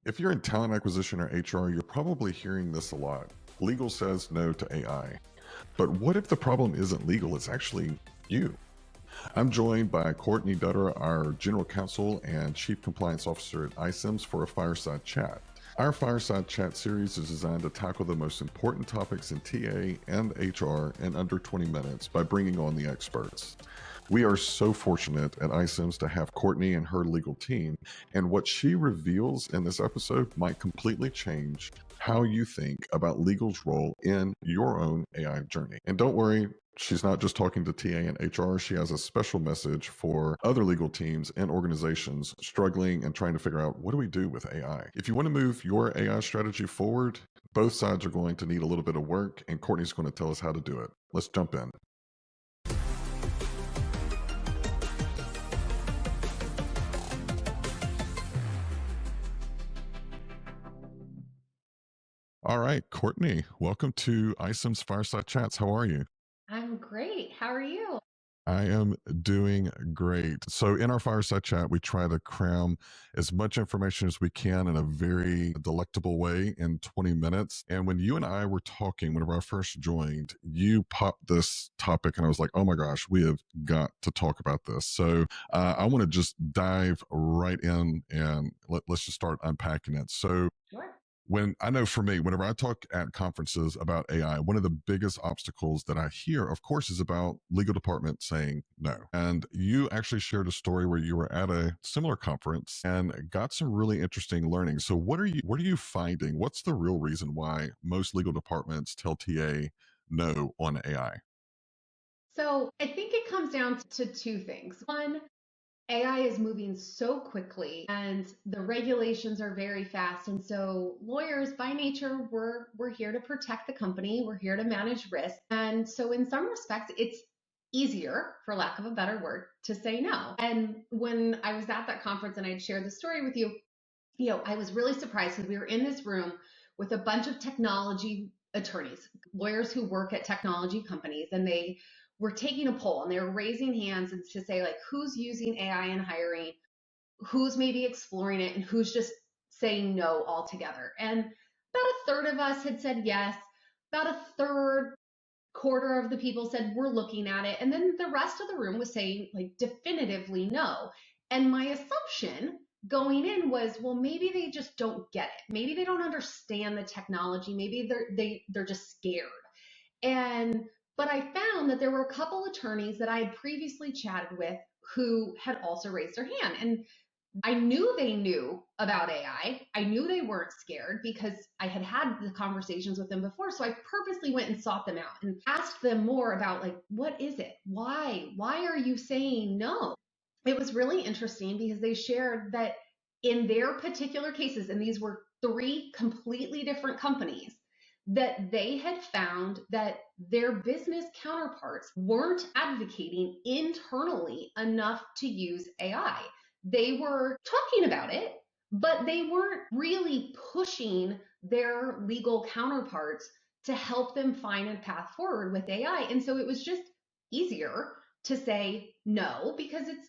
If you're in talent acquisition or HR, you're probably hearing this a lot. Legal says no to AI. But what if the problem isn't legal? It's actually you. I'm joined by Courtney Dutter, our General Counsel and Chief Compliance Officer at iCIMS for a Fireside Chat. Our Fireside Chat series is designed to tackle the most important topics in TA and HR in under 20 minutes by bringing on the experts. We are so fortunate at iCIMS to have Courtney and her legal team, and what she reveals in this episode might completely change how you think about legal's role in your own AI journey. And don't worry, she's not just talking to TA and HR. She has a special message for other legal teams and organizations struggling and trying to figure out, what do we do with AI? If you want to move your AI strategy forward, both sides are going to need a little bit of work, and Courtney's going to tell us how to do it. Let's jump in. All right, Courtney, welcome to iCIMS Fireside Chats. How are you? I'm great. How are you? I am doing great. So, in our Fireside Chat, we try to cram as much information as we can in a very delectable way in 20 minutes. And when you and I were talking, whenever I first joined, you popped this topic, and I was like, oh my gosh, we have got to talk about this. So, I want to just dive right in and let's just start unpacking it. So, Sure. when I know for me, whenever I talk at conferences about AI, one of the biggest obstacles that I hear, of course, is about legal department saying no. And you actually shared a story where you were at a similar conference and got some really interesting learning. So what are you finding? What's the real reason why most legal departments tell TA no on AI? So I think it comes down to two things. One, AI is moving so quickly and the regulations are very fast. And so lawyers by nature, we're here to protect the company. We're here to manage risk. And so in some respects, it's easier, for lack of a better word, to say no. And when I was at that conference and I'd shared the story with you, I was really surprised because we were in this room with a bunch of technology attorneys, lawyers who work at technology companies, and they were taking a poll and they were raising hands and to say like who's using AI in hiring, who's maybe exploring it, and who's just saying no altogether. And about a third of us had said yes, about a third quarter of the people said we're looking at it, and then the rest of the room was saying like definitively no. And my assumption going in was, well, maybe they just don't get it, maybe they don't understand the technology, maybe they're just scared. And but I found that there were a couple attorneys that I had previously chatted with who had also raised their hand, and I knew they knew about AI. I knew they weren't scared because I had had the conversations with them before. So I purposely went and sought them out and asked them more about like, what is it? Why? Why are you saying no? It was really interesting because they shared that in their particular cases, and these were three completely different companies, that they had found that their business counterparts weren't advocating internally enough to use AI. They were talking about it, but they weren't really pushing their legal counterparts to help them find a path forward with AI. And so it was just easier to say no because it's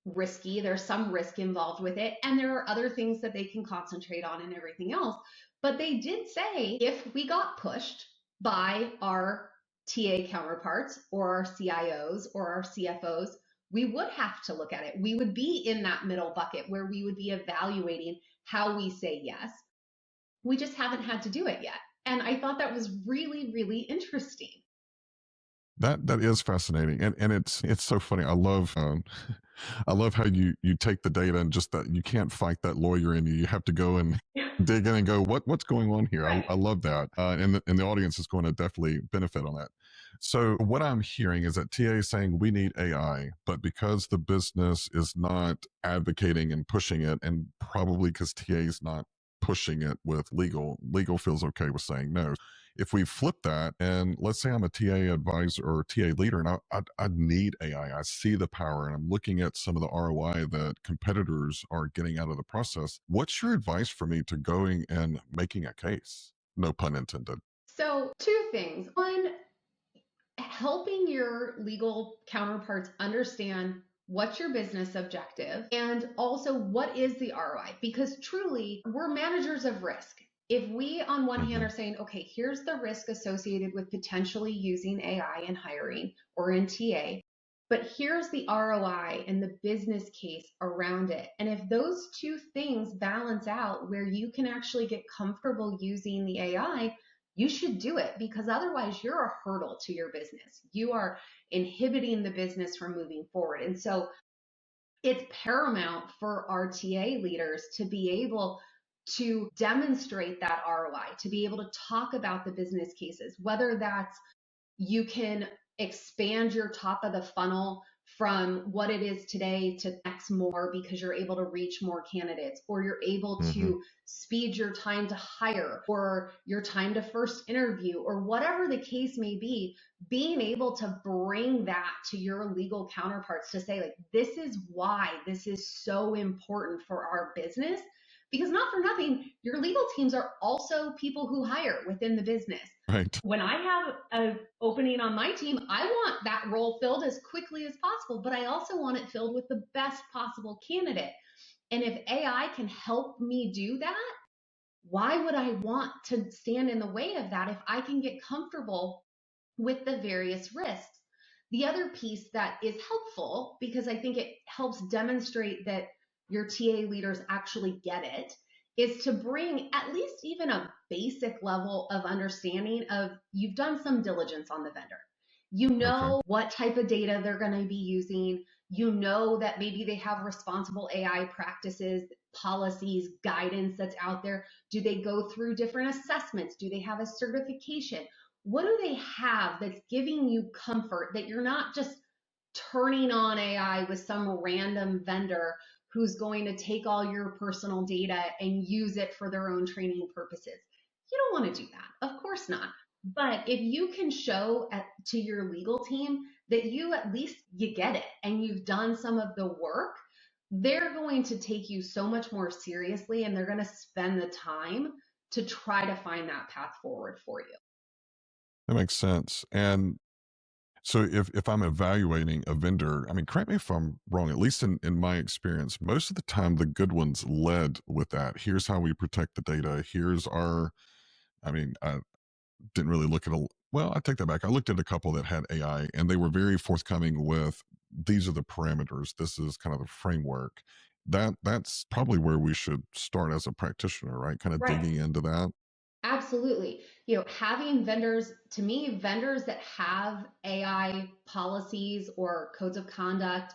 risky. There's some risk involved with it. And there are other things that they can concentrate on and everything else. But they did say if we got pushed by our TA counterparts or our CIOs or our CFOs, we would have to look at it. We would be in that middle bucket where we would be evaluating how we say yes. We just haven't had to do it yet. And I thought that was really, really interesting. That is fascinating, and it's so funny. I love I love how you take the data and just that you can't fight that lawyer in you. You have to go and dig in and go, what's going on here? I Right. love that, and the audience is going to definitely benefit on that. So what I'm hearing is that TA is saying we need AI, but because the business is not advocating and pushing it, and probably because TA is not pushing it with legal feels okay with saying no. If we flip that, and let's say I'm a TA advisor or TA leader, and I need AI, I see the power, and I'm looking at some of the ROI that competitors are getting out of the process. What's your advice for me to going and making a case? No pun intended. So, two things. One, helping your legal counterparts understand what's your business objective, and also what is the ROI? Because truly, we're managers of risk. If we, on one hand, are saying, okay, here's the risk associated with potentially using AI in hiring or in TA, but here's the ROI and the business case around it. And if those two things balance out where you can actually get comfortable using the AI, you should do it, because otherwise you're a hurdle to your business. You are inhibiting the business from moving forward. And so it's paramount for our TA leaders to be able to demonstrate that ROI, to be able to talk about the business cases, whether that's you can expand your top of the funnel from what it is today to X more because you're able to reach more candidates, or you're able to speed your time to hire or your time to first interview, or whatever the case may be. Being able to bring that to your legal counterparts to say, like, this is why this is so important for our business. Because not for nothing, your legal teams are also people who hire within the business. Right. When I have an opening on my team, I want that role filled as quickly as possible, but I also want it filled with the best possible candidate. And if AI can help me do that, why would I want to stand in the way of that if I can get comfortable with the various risks? The other piece that is helpful, because I think it helps demonstrate that your TA leaders actually get it, is to bring at least even a basic level of understanding of, you've done some diligence on the vendor. You know what type of data they're going to be using. You know that maybe they have responsible AI practices, policies, guidance that's out there. Do they go through different assessments? Do they have a certification? What do they have that's giving you comfort that you're not just turning on AI with some random vendor who's going to take all your personal data and use it for their own training purposes? You don't want to do that. Of course not. But if you can show to your legal team that you at least you get it and you've done some of the work, they're going to take you so much more seriously, and they're going to spend the time to try to find that path forward for you. That makes sense. And so if I'm evaluating a vendor, I mean, correct me if I'm wrong, at least in my experience, most of the time the good ones led with that. Here's how we protect the data. Here's our, I mean, I didn't really look at well, I take that back. I looked at a couple that had AI and they were very forthcoming with, these are the parameters. This is kind of the framework. That's probably where we should start as a practitioner, right? Kind of Right. digging into that. Absolutely. You know, having vendors, to me, vendors that have AI policies or codes of conduct,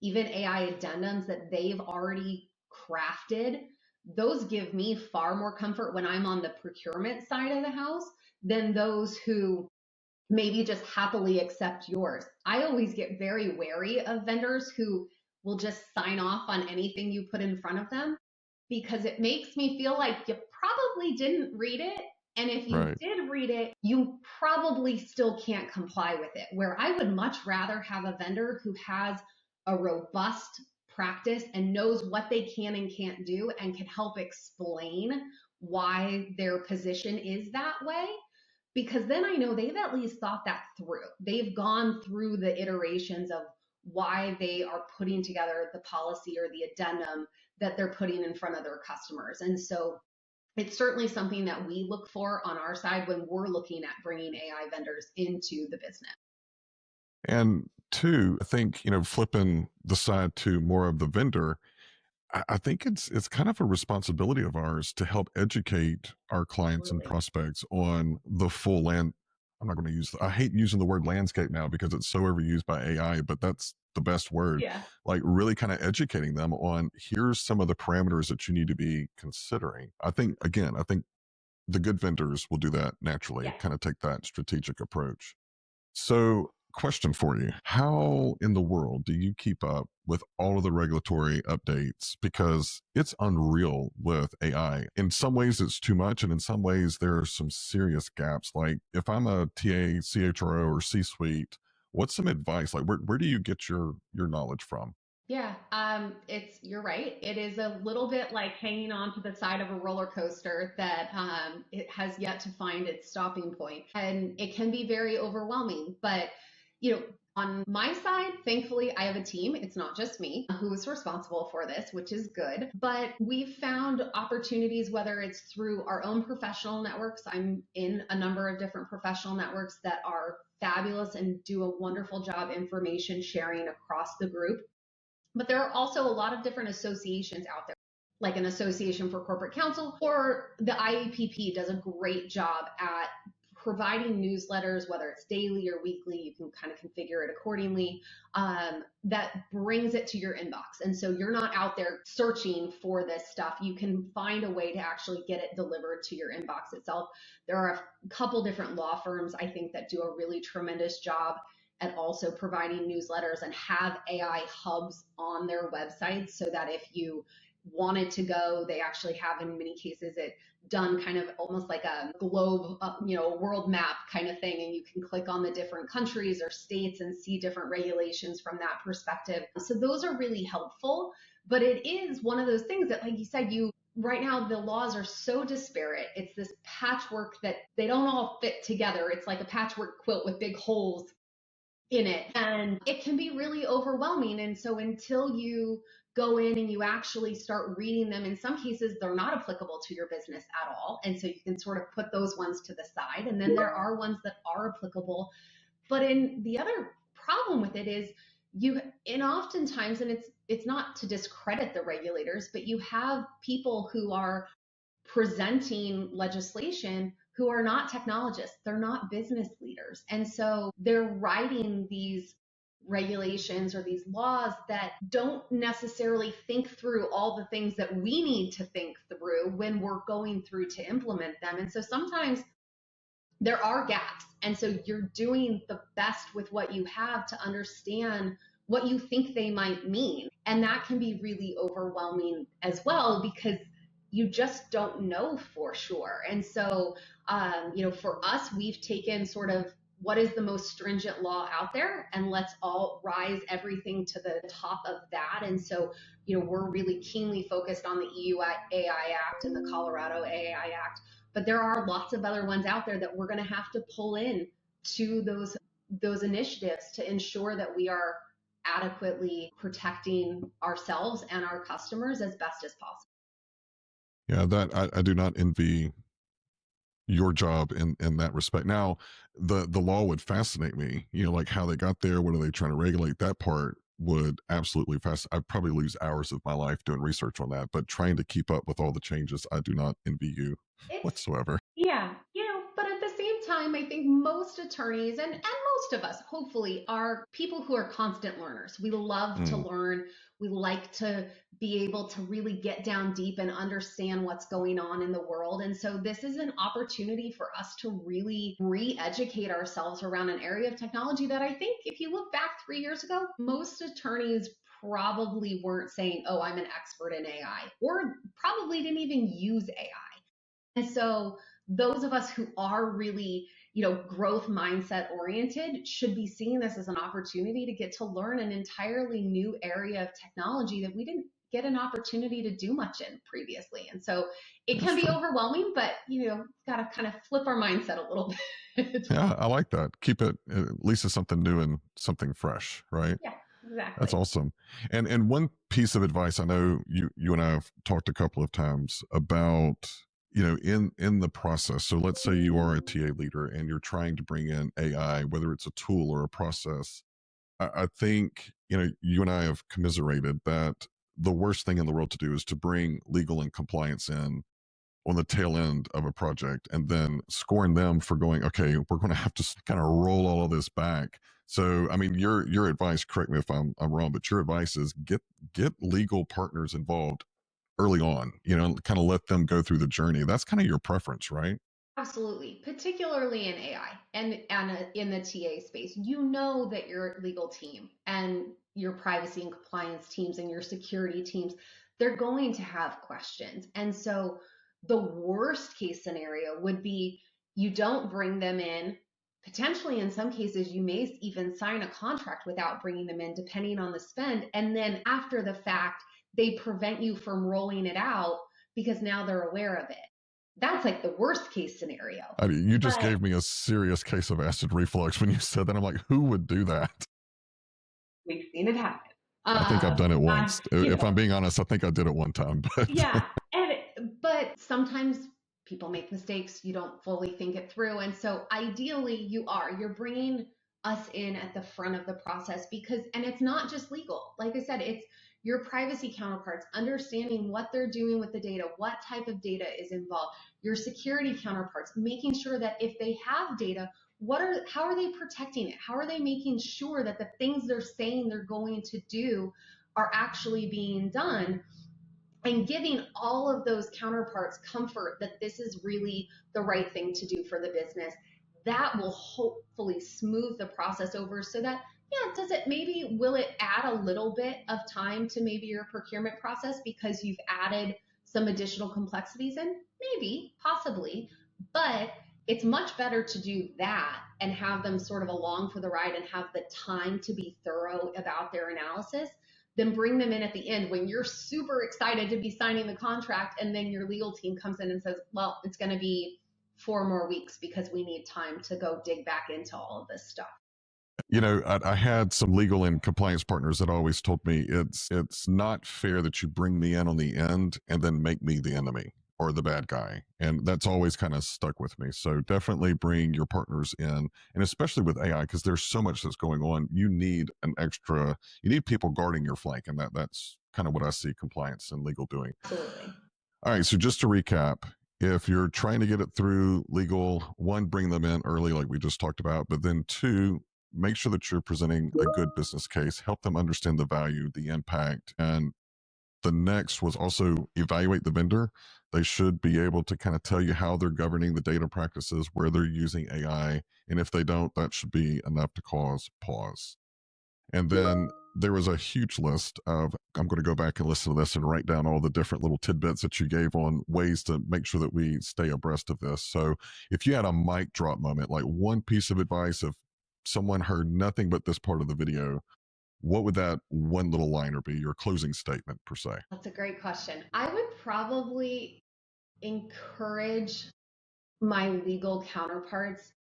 even AI addendums that they've already crafted, those give me far more comfort when I'm on the procurement side of the house than those who maybe just happily accept yours. I always get very wary of vendors who will just sign off on anything you put in front of them, because it makes me feel like you probably didn't read it. And if you Right. did read it, you probably still can't comply with it. Where I would much rather have a vendor who has a robust practice and knows what they can and can't do and can help explain why their position is that way, because then I know they've at least thought that through. They've gone through the iterations of why they are putting together the policy or the addendum that they're putting in front of their customers. And so it's certainly something that we look for on our side when we're looking at bringing AI vendors into the business. And two, I think, flipping the side to more of the vendor, I think it's kind of a responsibility of ours to help educate our clients and Absolutely. prospects on the full land. I'm not going to I hate using the word landscape now because it's so overused by AI, but that's the best word. Yeah. Like really kind of educating them on, here's some of the parameters that you need to be considering. I think the good vendors will do that naturally, Yes. kind of take that strategic approach. So, question for you. How in the world do you keep up with all of the regulatory updates? Because it's unreal with AI. In some ways, it's too much. And in some ways, there are some serious gaps. Like, if I'm a TA, CHRO, or C suite, what's some advice? Like, where do you get your knowledge from? Yeah, you're right. It is a little bit like hanging on to the side of a roller coaster that it has yet to find its stopping point, and it can be very overwhelming. But you know, On my side, thankfully, I have a team. It's not just me who is responsible for this, which is good. But we've found opportunities, whether it's through our own professional networks. I'm in a number of different professional networks that are fabulous and do a wonderful job information sharing across the group. But there are also a lot of different associations out there, like an Association for Corporate Counsel, or the IAPP does a great job at providing newsletters, whether it's daily or weekly. You can kind of configure it accordingly, that brings it to your inbox. And so you're not out there searching for this stuff. You can find a way to actually get it delivered to your inbox itself. There are a couple different law firms, I think, that do a really tremendous job at also providing newsletters and have AI hubs on their websites, so that if you wanted to go, they actually have, in many cases, it done kind of almost like a globe, world map kind of thing. And you can click on the different countries or states and see different regulations from that perspective. So those are really helpful. But it is one of those things that, like you said, right now the laws are so disparate. It's this patchwork that they don't all fit together. It's like a patchwork quilt with big holes in it, and it can be really overwhelming. And so until you go in and you actually start reading them, in some cases they're not applicable to your business at all, and so you can sort of put those ones to the side, and then there are ones that are applicable. But in the other problem with it is, oftentimes, and it's not to discredit the regulators, but you have people who are presenting legislation who are not technologists, they're not business leaders. And so they're writing these regulations or these laws that don't necessarily think through all the things that we need to think through when we're going through to implement them. And so sometimes there are gaps. And so you're doing the best with what you have to understand what you think they might mean. And that can be really overwhelming as well, because you just don't know for sure. And so, for us, we've taken sort of what is the most stringent law out there, and let's all rise everything to the top of that. And so, we're really keenly focused on the EU AI Act and the Colorado AI Act, but there are lots of other ones out there that we're going to have to pull in to those initiatives to ensure that we are adequately protecting ourselves and our customers as best as possible. Yeah, that I do not envy your job in that respect. Now, the law would fascinate me, like how they got there, what are they trying to regulate? That part would absolutely I'd probably lose hours of my life doing research on that, but trying to keep up with all the changes, I do not envy you whatsoever. Yeah, but at the same time, I think most attorneys and most of us, hopefully, are people who are constant learners. We love to learn. We like to be able to really get down deep and understand what's going on in the world. And so this is an opportunity for us to really re-educate ourselves around an area of technology that I think, if you look back 3 years ago, most attorneys probably weren't saying, oh, I'm an expert in AI, or probably didn't even use AI. And so those of us who are really, growth mindset oriented should be seeing this as an opportunity to get to learn an entirely new area of technology that we didn't get an opportunity to do much in previously. And so it can be overwhelming, but, got to kind of flip our mindset a little bit. Yeah, I like that. Keep it at least as something new and something fresh, right? Yeah, exactly. That's awesome. And one piece of advice, I know you and I have talked a couple of times about, in the process. So let's say you are a TA leader and you're trying to bring in AI, whether it's a tool or a process. I think, you and I have commiserated that the worst thing in the world to do is to bring legal and compliance in on the tail end of a project and then scoring them for going, okay, we're going to have to kind of roll all of this back. So, I mean, your advice, correct me if I'm wrong, but your advice is get legal partners involved early on, kind of let them go through the journey. That's kind of your preference, right? Absolutely, particularly in AI and in the TA space. You know that your legal team and your privacy and compliance teams and your security teams, they're going to have questions. And so the worst case scenario would be you don't bring them in. Potentially, in some cases, you may even sign a contract without bringing them in, depending on the spend. And then after the fact, they prevent you from rolling it out because now they're aware of it. That's like the worst case scenario. I mean, you just gave me a serious case of acid reflux when you said that. I'm like, who would do that? We've seen it happen. I think I've done it And once. If I'm being honest, I think I did it one time. But yeah, but sometimes people make mistakes. You don't fully think it through, and so ideally, you're bringing us in at the front of the process because, and it's not just legal. Like I said, it's your privacy counterparts understanding what they're doing with the data, what type of data is involved. Your security counterparts making sure that if they have data, how are they protecting it? How are they making sure that the things they're saying they're going to do are actually being done? And giving all of those counterparts comfort that this is really the right thing to do for the business, that will hopefully smooth the process over so that, yeah, will it add a little bit of time to maybe your procurement process because you've added some additional complexities in? Maybe, possibly, but it's much better to do that and have them sort of along for the ride and have the time to be thorough about their analysis, then bring them in at the end when you're super excited to be signing the contract, and then your legal team comes in and says, well, it's going to be 4 more weeks because we need time to go dig back into all of this stuff. I had some legal and compliance partners that always told me it's not fair that you bring me in on the end and then make me the enemy or the bad guy. And that's always kind of stuck with me. So definitely bring your partners in, and especially with AI, because there's so much that's going on. You need people guarding your flank. And that's kind of what I see compliance and legal doing. Absolutely. All right. So just to recap, if you're trying to get it through legal, one, bring them in early, like we just talked about, but then two, make sure that you're presenting a good business case, help them understand the value, the impact. And the next was also evaluate the vendor. They should be able to kind of tell you how they're governing the data practices, where they're using AI. And if they don't, that should be enough to cause pause. And then there was a huge list of, I'm going to go back and listen to this and write down all the different little tidbits that you gave on ways to make sure that we stay abreast of this. So if you had a mic drop moment, like one piece of advice, if someone heard nothing but this part of the video, what would that one little liner be, your closing statement per se? That's a great question. I would probably encourage my legal counterparts.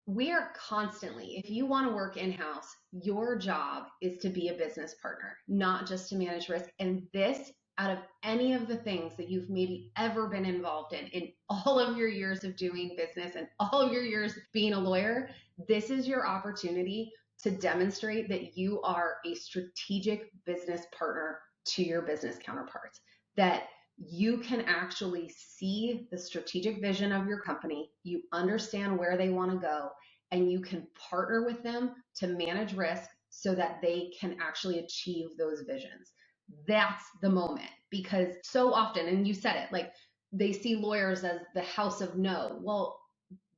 We are constantly, if you want to work in-house, your job is to be a business partner, not just to manage risk. And this, out of any of the things that you've maybe ever been involved in all of your years of doing business and all of your years being a lawyer, this is your opportunity to demonstrate that you are a strategic business partner to your business counterparts, that you can actually see the strategic vision of your company, you understand where they want to go, and you can partner with them to manage risk so that they can actually achieve those visions. That's the moment, because so often, and you said it, like they see lawyers as the house of no. Well,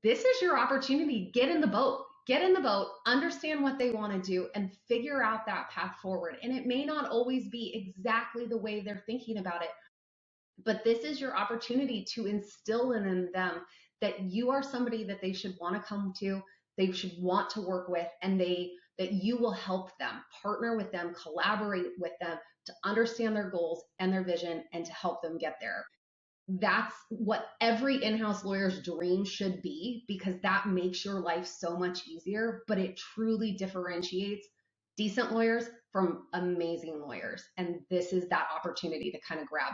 this is your opportunity. Get in the boat. Get in the boat, understand what they want to do, and figure out that path forward. And it may not always be exactly the way they're thinking about it, but this is your opportunity to instill in them that you are somebody that they should want to come to, they should want to work with, and that you will help them, partner with them, collaborate with them to understand their goals and their vision and to help them get there. That's what every in-house lawyer's dream should be, because that makes your life so much easier, but it truly differentiates decent lawyers from amazing lawyers. And this is that opportunity to kind of grab.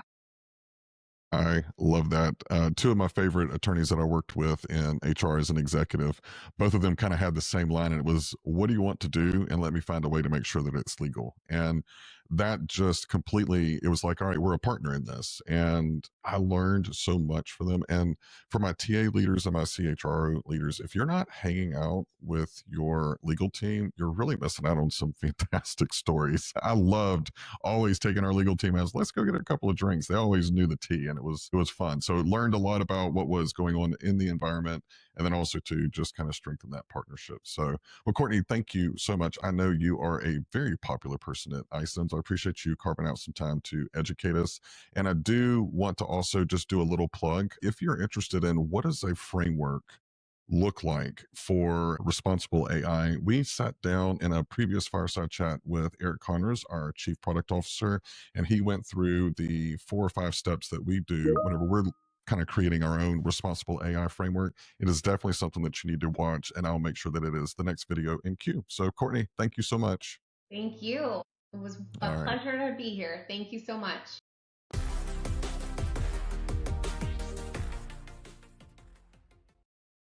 I love that. Two of my favorite attorneys that I worked with in HR as an executive, both of them kind of had the same line, and it was, what do you want to do? And let me find a way to make sure that it's legal. And that just completely, it was like, all right, we're a partner in this. And I learned so much from them. And for my TA leaders and my CHRO leaders, if you're not hanging out with your legal team, you're really missing out on some fantastic stories. I loved always taking our legal team as, let's go get a couple of drinks. They always knew the tea, and it was fun. So learned a lot about what was going on in the environment, and then also to just kind of strengthen that partnership. So, well, Courtney, thank you so much. I know you are a very popular person at iCIMS. I appreciate you carving out some time to educate us. And I do want to also just do a little plug. If you're interested in what is a framework look like for responsible AI, we sat down in a previous fireside chat with Eric Connors, our Chief Product Officer, and he went through the 4 or 5 steps that we do whenever we're kind of creating our own responsible AI framework, it is definitely something that you need to watch, and I'll make sure that it is the next video in queue. So Courtney, thank you so much. Thank you. It was a All right. pleasure to be here. Thank you so much.